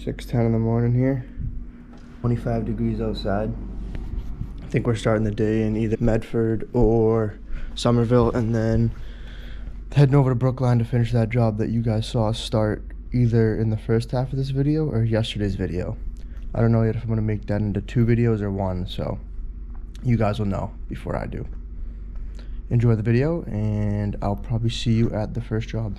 6:10 in the morning here. 25 degrees outside. I think we're starting the day in either Medford or Somerville and then heading over to Brookline to finish that job that you guys saw start either in the first half of this video or yesterday's video. I don't know yet if I'm going to make that into 2 videos or 1, so you guys will know before I do. Enjoy the video and I'll probably see you at the first job.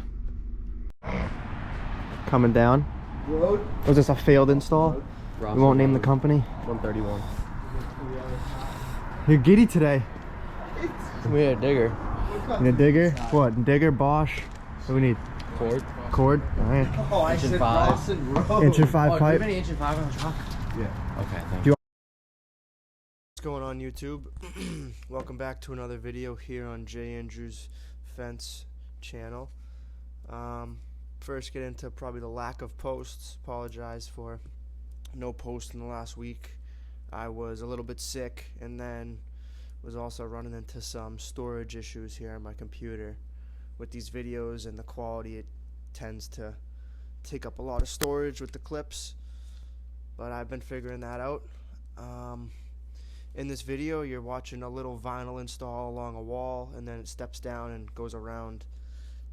Coming down. Road. Was this a failed install? Road. We won't name the company. 131. You're giddy today. We had a digger. You need a digger? What? Digger, Bosch? What do we need? Cord. Cord? Alright. Oh, I said Rawson Road. Inch and 5 Oh, pipe. do you have any inch and 5 on the truck? Yeah. Okay, thank you. What's going on, YouTube? Welcome back to another video here on J.AndrewsFence channel. First get into probably the lack of posts. Apologize for no post in the last week. I was a little bit sick and then was also running into some storage issues here on my computer. With these videos and the quality, it tends to take up a lot of storage with the clips, but I've been figuring that out. In this video you're watching a little vinyl install along a wall, and then it steps down and goes around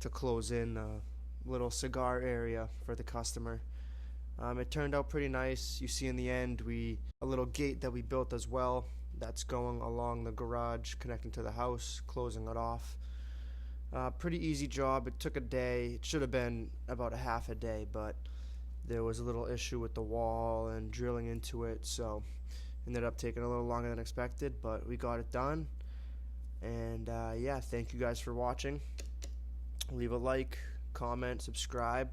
to close in a little cigar area for the customer. It turned out pretty nice. You see in the end a little gate that we built as well that's going along the garage connecting to the house, closing it off. Pretty easy job. It took a day. It should have been about a half a day, but there was a little issue with the wall and drilling into it, so ended up taking a little longer than expected, but we got it done. And yeah, thank you guys for watching. Leave a like, comment, subscribe.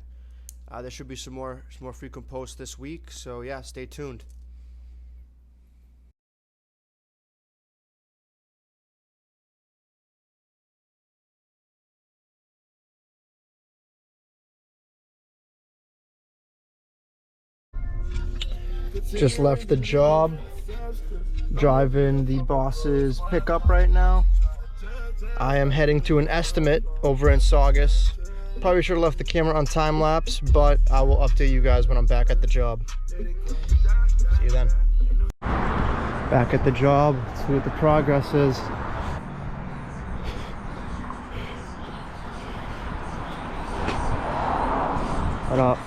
There should be some more frequent posts this week, so yeah, stay tuned. Just left the job, driving the boss's pickup right now. I am heading to an estimate over in Saugus. Probably should have left the camera on time lapse, but I will update you guys when I'm back at the job. See you then. Back at the job, let's see what the progress is. What up?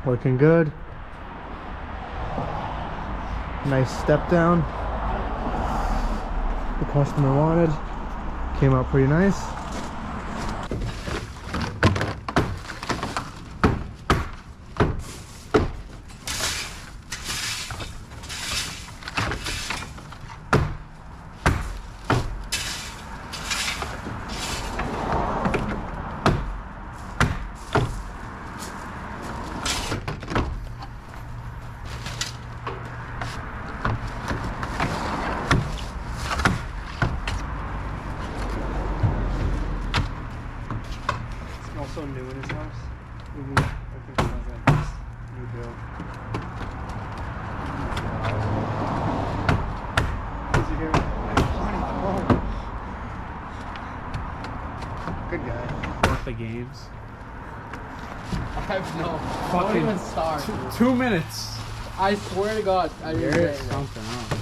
Looking good. Nice step down. The customer wanted. Came out pretty nice. Also new in his house. I think it was like this new build. Is he here? Good guy. Worth the games. I have no. Fucking Don't even start. 2 minutes. I swear to God, I didn't There's say that. something else.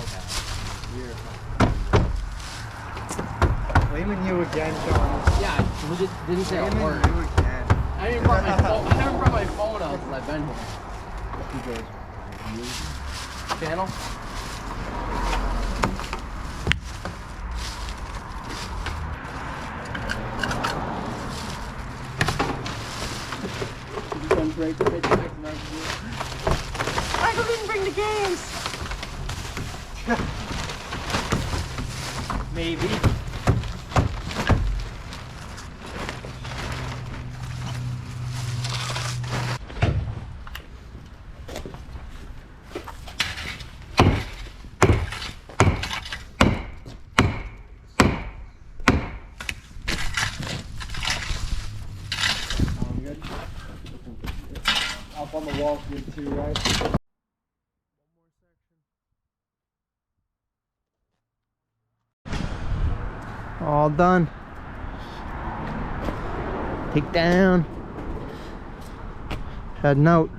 Okay. You're Blaming you again, John. yeah, we just didn't say a word. You again. I didn't brought my phone. I never brought my phone out since I've been here. Channel. Michael didn't bring the games. Maybe. Good. Up on the wall good too, right? All done. Take down. Heading out.